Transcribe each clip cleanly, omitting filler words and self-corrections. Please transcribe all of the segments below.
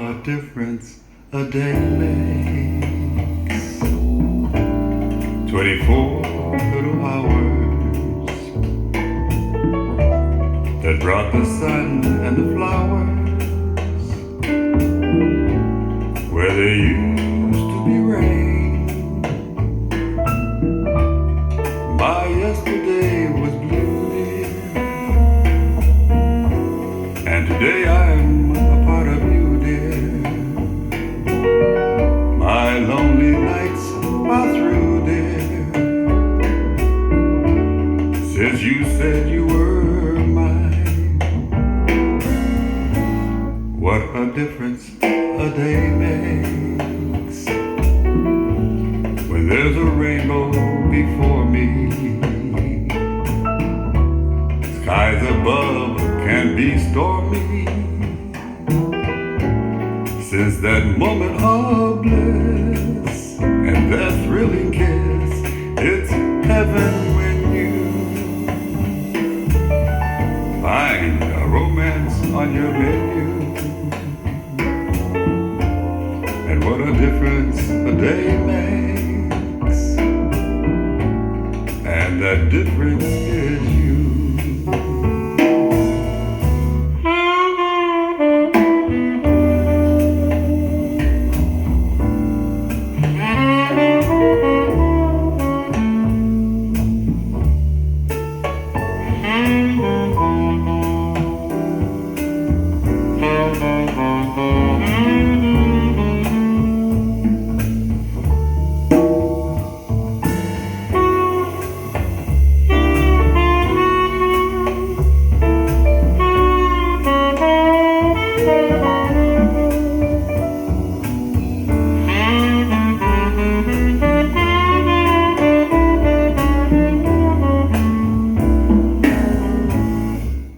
a difference a day makes. 24 little hours that brought the sun and the flowers where there used to be rain. My yesterday was blue, dear, and today I'm a part of you, dear. My lonely nights are through, dear, since you said you were mine. What a difference a day makes when there's a rainbow before me. Skies above can be stormy. Since that moment of bliss and that thrilling kiss, it's heaven when you find a romance on your menu. And what a difference a day makes, and that difference is you.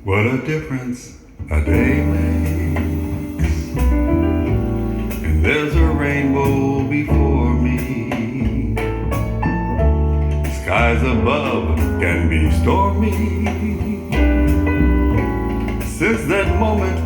What a difference a day makes, and there's a rainbow before me. Skies above can be stormy. Since that moment